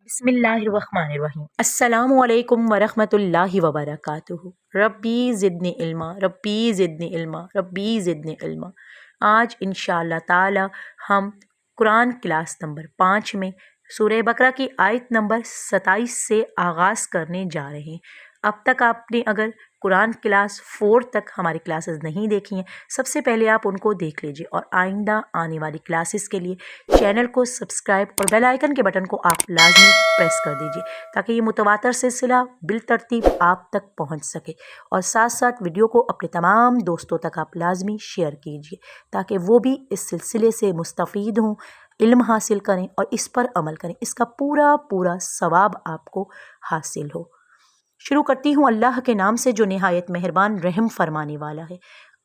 بسم اللہ الرحمن الرحیم۔ السلام علیکم ورحمۃ اللہ وبرکاتہ۔ ربی زدنی علما، ربی زدنی علما، ربی زدنی علما۔ آج انشاءاللہ تعالی ہم قرآن کلاس نمبر 5 میں سورہ بقرہ کی آیت نمبر 27 سے آغاز کرنے جا رہے ہیں۔ اب تک آپ نے اگر قرآن کلاس 4 تک ہماری کلاسز نہیں دیکھی ہیں، سب سے پہلے آپ ان کو دیکھ لیجئے اور آئندہ آنے والی کلاسز کے لیے چینل کو سبسکرائب اور بیل آئیکن کے بٹن کو آپ لازمی پریس کر دیجئے تاکہ یہ متواتر سلسلہ بالترتیب آپ تک پہنچ سکے، اور ساتھ ساتھ ویڈیو کو اپنے تمام دوستوں تک آپ لازمی شیئر کیجئے تاکہ وہ بھی اس سلسلے سے مستفید ہوں، علم حاصل کریں اور اس پر عمل کریں، اس کا پورا ثواب آپ کو حاصل ہو۔ شروع کرتی ہوں اللہ کے نام سے جو نہایت مہربان رحم فرمانے والا ہے۔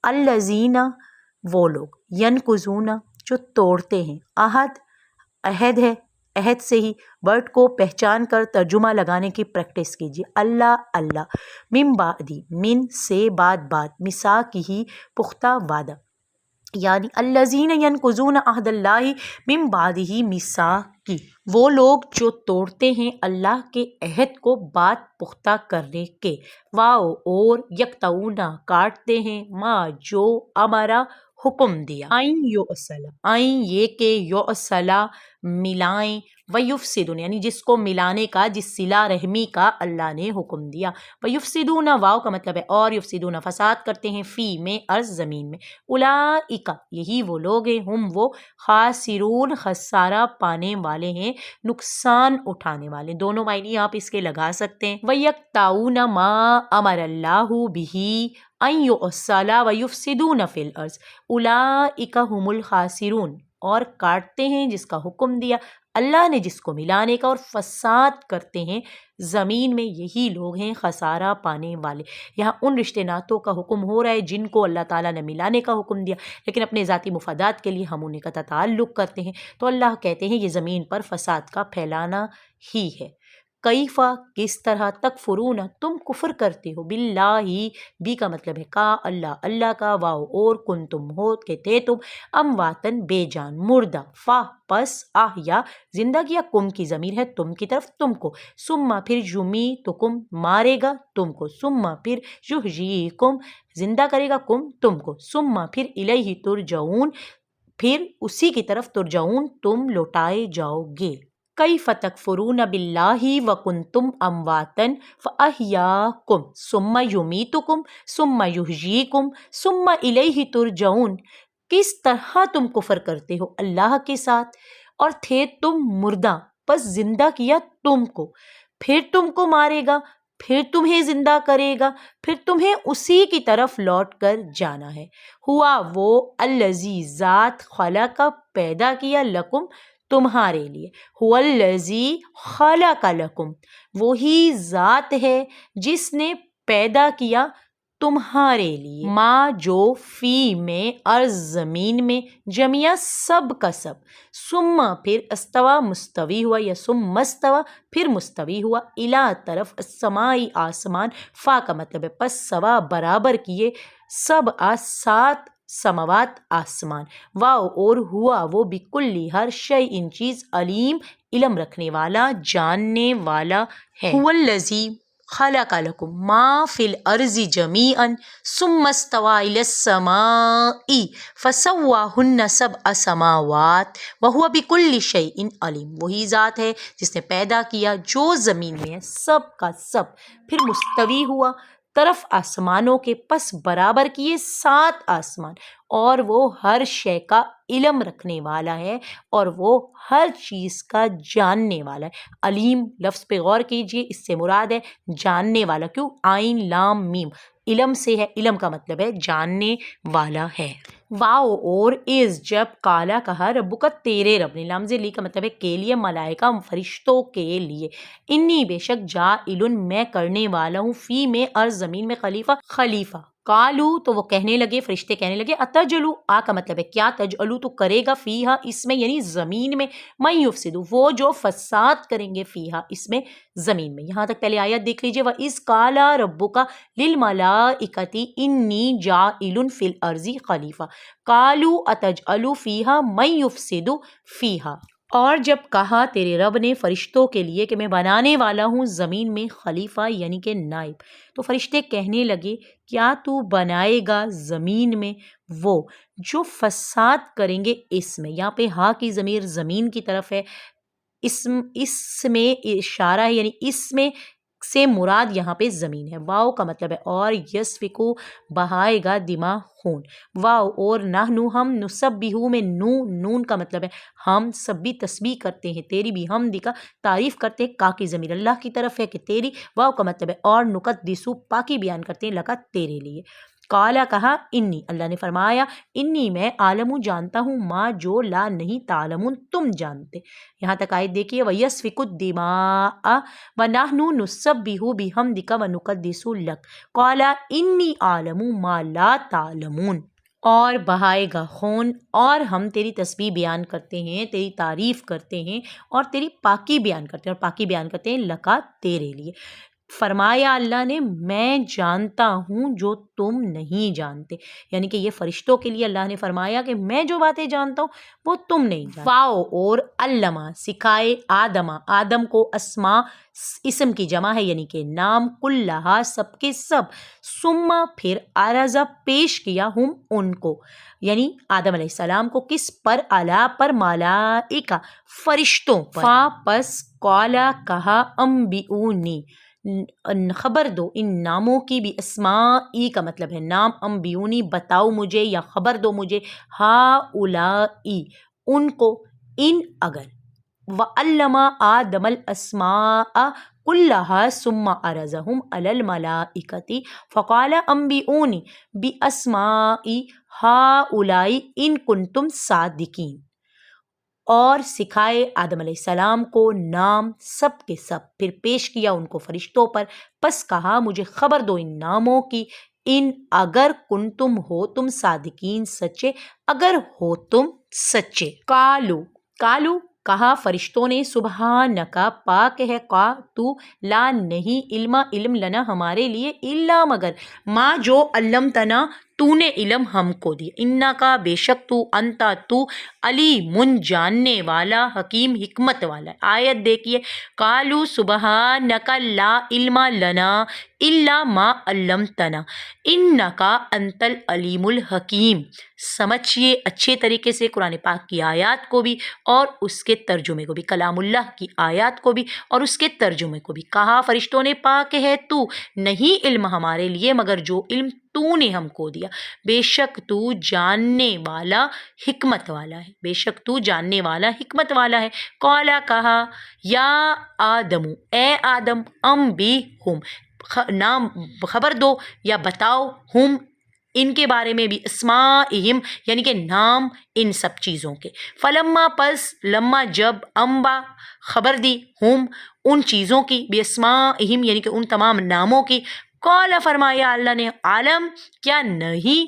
الذین، وہ لوگ، ینقضون، جو توڑتے ہیں، عہد ہے، عہد سے ہی ورڈ کو پہچان کر ترجمہ لگانے کی پریکٹس کیجیے۔ اللہ، من بعدی، من سے بعد، میثاقہ، پختہ وعدہ، یعنی الذین ینقضون عہد اللہ من بعدہ میثاقہ، وہ لوگ جو توڑتے ہیں اللہ کے عہد کو بعد پختہ کرنے کے، اور یقطعون، کاٹتے ہیں، ما، جو، امرا، حکم دیا، این یہ کہ یوصلہ، ملائیں، ویفسدون، یعنی جس کو ملانے کا، جس صلہ رحمی کا اللہ نے حکم دیا، ویفسدون، واو کا مطلب ہے اور، یفسدون، فساد کرتے ہیں، فی میں، ارض، زمین میں، اولئک، یہی وہ لوگ ہیں، ہم وہ، خاسرون، خسارہ پانے والے ہیں، نقصان اٹھانے والے، دونوں معنی آپ اس کے لگا سکتے ہیں۔ وَيَقْطَعُونَ مَا أَمَرَ اللَّهُ بِهِ أَن يُؤْصَلَ وَيُفْسِدُونَ فِي الْأَرْضِ أُولَئِكَ هُمُ الْخَاسِرُونَ، اور کاٹتے ہیں جس کا حکم دیا اللہ نے، جس کو ملانے کا، اور فساد کرتے ہیں زمین میں، یہی لوگ ہیں خسارہ پانے والے۔ یہاں ان رشتے ناتوں کا حکم ہو رہا ہے جن کو اللہ تعالیٰ نے ملانے کا حکم دیا لیکن اپنے ذاتی مفادات کے لیے ہم انہیں قطع تعلق کرتے ہیں، تو اللہ کہتے ہیں یہ زمین پر فساد کا پھیلانا ہی ہے۔ کیفا، کس طرح، تکفرون، تم کفر کرتے ہو، باللہ، بھی کا مطلب ہے کا، اللہ کا، واو اور، کن تم ہو کہ تھے تم، امواتن، بے جان، مردہ، پس، احیا، زندہ کیا، کم کی ضمیر ہے تم کی طرف، تم کو، ثم پھر، یمیتکم، مارے گا تم کو، ثم پھر، یحییکم، زندہ کرے گا کم، تم کو، ثم پھر، الیہ ترجعون، پھر اسی کی طرف، ترجعون، تم لوٹائے جاؤ گے۔ کیف تکفرون باللہ وکنتم امواتا فاحیاکم ثم یمیتکم ثم یحییکم ثم الیہ ترجعون، کس طرح تم کفر کرتے ہو اللہ کے ساتھ اور تھے تم مردہ، پس زندہ کیا تم کو، پھر تم کو مارے گا، پھر تمہیں زندہ کرے گا، پھر تمہیں اسی کی طرف لوٹ کر جانا ہے۔ ہوا وہ، الذی، ذات، خلق، پیدا کیا، لکم، تمہارے لیے، هو الذی خلق لکم، وہی ذات ہے جس نے پیدا کیا تمہارے لیے، ما، جو، فی میں، ارض، زمین میں، جميع، سب کا سب، ثم پھر، استوى، مستوی ہوا، یا ثم استوى، پھر مستوی ہوا، الی، طرف، السماء، آسمان، فا کا مطلب ہے پس، سوا، برابر کیے، سب، 7 سماوات، آسمان، واو اور، ہوا وہ، بکلی، ہر شیء، چیز، علیم، علم رکھنے والا، جاننے والا ہے۔ هو الذی خلق لکم ما فی الارض جمیعا ثم استوى الی السماء فسواہن 7 سماوات وہو بکل شیء علیم، وہی ذات ہے جس نے پیدا کیا جو زمین میں ہے سب کا سب، پھر مستوی ہوا طرف آسمانوں کے، پس برابر کیے 7 آسمان، اور وہ ہر شے کا علم رکھنے والا ہے اور وہ ہر چیز کا جاننے والا ہے۔ علیم لفظ پہ غور کیجئے، اس سے مراد ہے جاننے والا، کیوں، عین، لام، میم، علم سے ہے، علم کا مطلب ہے جاننے والا ہے۔ واو اور، از، جب، کالا، کہا، ربک، تیرے رب نے، لام لی کا مطلب ہے کے لیے، ملائکہ، فرشتوں کے لیے، انی، بے شک، جاعل، میں کرنے والا ہوں، فی میں، ارض، زمین میں، خلیفہ، قالو، تو وہ کہنے لگے، فرشتے کہنے لگے، اتجلو، آ کا مطلب ہے کیا، تجعلو، تو کرے گا، فیہا، اس میں، یعنی زمین میں، من یفسد، وہ جو فساد کریں گے، فیہا، اس میں، زمین میں۔ یہاں تک پہلے آیت دیکھ لیجئے، وَإِذْ قَالَ رَبُّكَ لِلْمَلَائِكَةِ إِنِّي جَاعِلٌ فِي الْأَرْضِ خَلِيفَةً قَالُوا أَتَجْعَلُ فِيهَا مَن يُفْسِدُ فِيهَا، اور جب کہا تیرے رب نے فرشتوں کے لیے کہ میں بنانے والا ہوں زمین میں خلیفہ یعنی کہ نائب، تو فرشتے کہنے لگے کیا تو بنائے گا زمین میں وہ جو فساد کریں گے اس میں۔ یہاں پہ ہا کی ضمیر زمین کی طرف ہے، اس میں اشارہ ہے، یعنی اس میں سے مراد یہاں پہ زمین ہے۔ واؤ کا مطلب ہے اور، یسفکو بہائے گا دماء خون، واؤ اور نحنو ہم، نسبحو میں نون کا مطلب ہے ہم، سبھی تسبیح کرتے ہیں تیری بھی، حمد کا تعریف کرتے ہیں، کا کی ضمیر اللہ کی طرف ہے کہ تیری، واؤ کا مطلب ہے اور، نقدسو پاکی بیان کرتے ہیں لکا تیرے لیے۔ قالا کہا انی، اللہ نے فرمایا انی میں، عالم جانتا ہوں، ما جو لا نہیں تعلمون تم جانتے۔ یہاں تک آیت دیکھیے وَيَسْفِكُ الدِّمَاءَ وَنَحْنُ نُسَبِّحُ بِحَمْدِكَ وَنُقَدِّسُ لَكَ قَالَ إِنِّي أَعْلَمُ مَا لَا تَعْلَمُونَ، اور بہائے گا خون اور ہم تیری تسبیح بیان کرتے ہیں، تیری تعریف کرتے ہیں اور تیری پاکی بیان کرتے ہیں، اور پاکی بیان کرتے ہیں لکا تیرے لیے۔ فرمایا اللہ نے میں جانتا ہوں جو تم نہیں جانتے، یعنی کہ یہ فرشتوں کے لیے اللہ نے فرمایا کہ میں جو باتیں جانتا ہوں وہ تم نہیں جانتے۔ واؤ اور علمہ سکھائے، آدم کو، اسماء اسم کی جمع ہے یعنی کہ نام، کلہا سب کے سب، ثم پھر عرضہ پیش کیا، ہم ان کو یعنی آدم علیہ السلام کو، کس پر، اعلیٰ پر، ملائکہ فرشتوں پر، فا پس، قالا کہا، انبئونی خبر دو ان ناموں کی، بھی اسمائی کا مطلب ہے نام، انبئونی بتاؤ مجھے یا خبر دو مجھے، ہاؤلائی ان کو، ان اگر، وعلم آدم الاسماء کلہا ثم عرضہم علی الملائکۃ فقال انبئونی باسماء ہاؤلائی ان کنتم صادقین، اور سکھائے آدم علیہ السلام کو نام سب کے سب، پھر پیش کیا ان کو فرشتوں پر، پس کہا مجھے خبر دو ان ناموں کی، ان اگر کنتم ہو تم صادقین سچے، اگر ہو تم سچے۔ کالو کہا فرشتوں نے، سبحانکا پاک ہے، کا تو، لا نہیں، علم لنا ہمارے لیے، الا مگر، ما جو، علمتنا تو نے علم ہم کو دیا، انکا بے شک تو، انتا تو، علیم جاننے والا، حکیم حکمت والا ہے۔ آیت دیکھیے قالوا سبحانک لا علم لنا الا ما علمتنا انکا انت العلیم الحکیم۔ سمجھیے اچھے طریقے سے قرآن پاک کی آیات کو بھی اور اس کے ترجمے کو بھی، کلام اللہ کی آیات کو بھی اور اس کے ترجمے کو بھی۔ کہا فرشتوں نے پاک ہے تو، نہیں علم ہمارے لیے مگر جو علم تو نے ہم کو دیا، بے شک تو جاننے والا حکمت والا ہے، بے شک تو جاننے والا حکمت والا ہے۔ قالا کہا یا آدم، اے آدم، انبئہم نام خبر دو یا بتاؤ، ہم ان کے بارے میں بھی، اسماءہم یعنی کہ نام ان سب چیزوں کے، فلما پس، لما جب، انبا خبر دی، ہم ان چیزوں کی، باسماءہم یعنی کہ ان تمام ناموں کی، قال فرمایا اللہ نے، عالم کیا نہیں،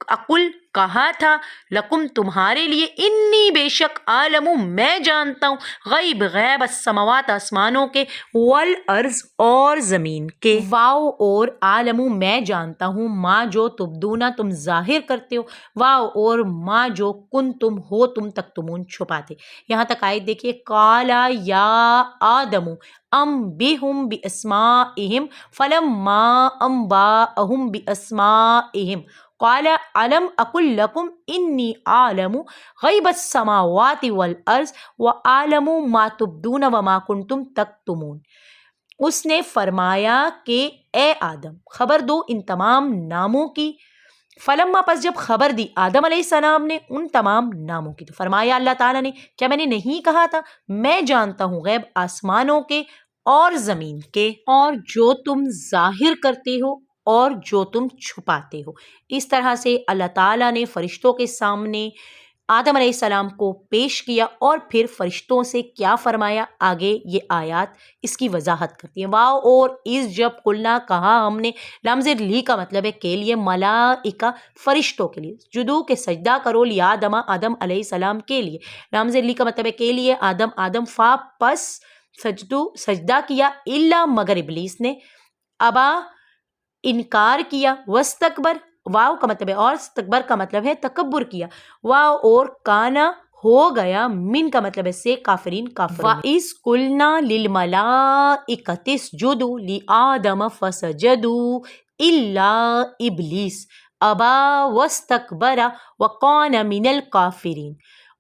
اقل کہا تھا، لکم تمہارے لیے، انی بے شک، عالم میں جانتا ہوں، غیب السماوات آسمانوں کے، والارض اور زمین کے، واؤ اور عالم میں جانتا ہوں، ما جو تبدونا تم ظاہر کرتے ہو، واؤ اور ما جو کن تم ہو تم تکتمون چھپاتے۔ یہاں تک آیت دیکھیے قالا یا آدم انبئہم باسماءہم فلما انبأہم باسماءہم قال الم اقل لکم انی اعلم غیب السماوات والارض واعلم ما تبدون وما کنتم تکتمون۔ اس نے فرمایا کہ اے آدم خبر دو ان تمام ناموں کی، فلما پس جب خبر دی آدم علیہ السلام نے ان تمام ناموں کی، تو فرمایا اللہ تعالیٰ نے کیا میں نے نہیں کہا تھا میں جانتا ہوں غیب آسمانوں کے اور زمین کے، اور جو تم ظاہر کرتے ہو اور جو تم چھپاتے ہو۔ اس طرح سے اللہ تعالیٰ نے فرشتوں کے سامنے آدم علیہ السلام کو پیش کیا اور پھر فرشتوں سے کیا فرمایا، آگے یہ آیات اس کی وضاحت کرتی ہیں۔ واؤ اور اس جب قلنا کہا ہم نے، لمز لی کا مطلب ہے کے لیے، ملائکہ فرشتوں کے لیے، جدو کہ سجدہ کرو لی آدم آدم علیہ السلام کے لیے، لمز لی کا مطلب ہے کے لیے، آدم فا پس سجدہ کیا، الا مگر ابلیس نے، ابا انکار کیا، واستکبر واؤ کا مطلب ہے اور، استکبر کا مطلب ہے تکبر کیا، واؤ اور کانا ہو گیا، من کا مطلب ہے سے کافرین کافر. وَإِذْ قُلْنَا لِلْمَلَائِكَةِ اسْجُدُوا لِآدَمَ فَسَجَدُوا إِلَّا إِبْلِيسَ أَبَىٰ وَاسْتَكْبَرَ وَكَانَ مِنَ الْكَافِرِينَ.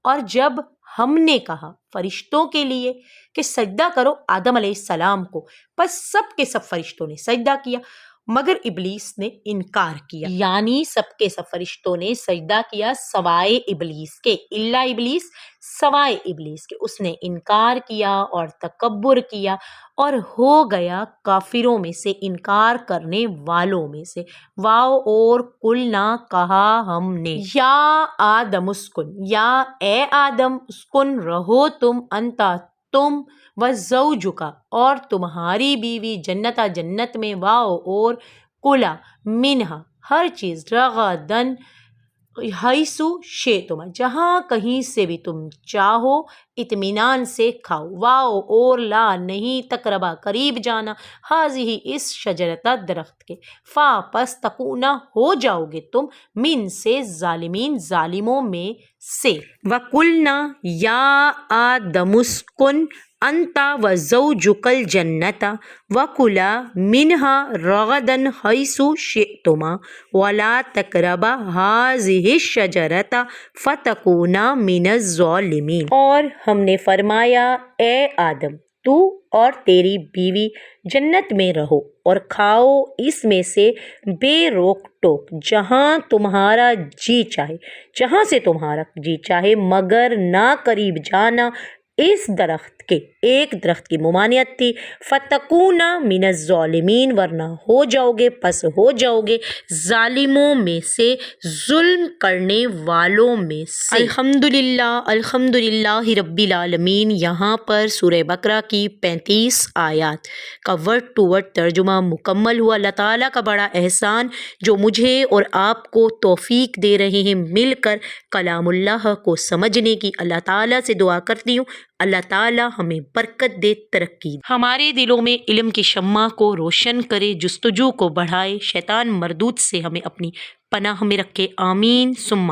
اور جب ہم نے کہا فرشتوں کے لیے کہ سجدہ کرو آدم علیہ السلام کو، پس سب کے سب فرشتوں نے سجدہ کیا مگر ابلیس نے انکار کیا. یعنی سب کے سب فرشتوں نے سجدہ کیا سوائے ابلیس کے، الا ابلیس، سوائے ابلیس کے. اس نے انکار کیا اور تکبر کیا اور ہو گیا کافروں میں سے، انکار کرنے والوں میں سے. واو اور قلنا کہا ہم نے، یا آدم اسکن، یا اے آدم اسکن رہو تم، انتا تم، وزوجکا اور تمہاری بیوی، جنتا جنت میں، واو اور کلا منہا ہر چیز، رغدن حیثو شئتما جہاں کہیں سے بھی تم چاہو، اطمینان سے کھاؤ. واو اور لا نہیں تقربا قریب جانا، حاضی اس شجرتا درخت کے، فا پس تکونا ہو جاؤ گے تم، من سے ظالمین ظالموں میں سے. وَقُلْنَا یا آدم اسکن انتا وزوجک الجنۃ وکلا منہا رغدن حیث شئتما ولا تقربا ہذہ الشجرۃ فتکونا من الظالمین. اور ہم نے فرمایا اے آدم تو اور تیری بیوی جنت میں رہو اور کھاؤ اس میں سے بے روک ٹوک، جہاں تمہارا جی چاہے، جہاں سے تمہارا جی چاہے، مگر نہ قریب جانا اس درخت کے. ایک درخت کی ممانعت تھی، فتکونا من الظالمین ورنہ ہو جاؤ گے، پس ہو جاؤ گے ظالموں میں سے، ظلم کرنے والوں میں سے. الحمدللہ رب العالمین. یہاں پر سورہ بقرہ کی 35 آیات کا ورڈ ٹو ورڈ ترجمہ مکمل ہوا. اللہ تعالیٰ کا بڑا احسان جو مجھے اور آپ کو توفیق دے رہے ہیں مل کر کلام اللہ کو سمجھنے کی. اللہ تعالیٰ سے دعا کرتی ہوں اللہ تعالیٰ ہمیں برکت دے، ترقی دے، ہمارے دلوں میں علم کی شمع کو روشن کرے، جستجو کو بڑھائے، شیطان مردود سے ہمیں اپنی پناہ میں رکھے. آمین ثم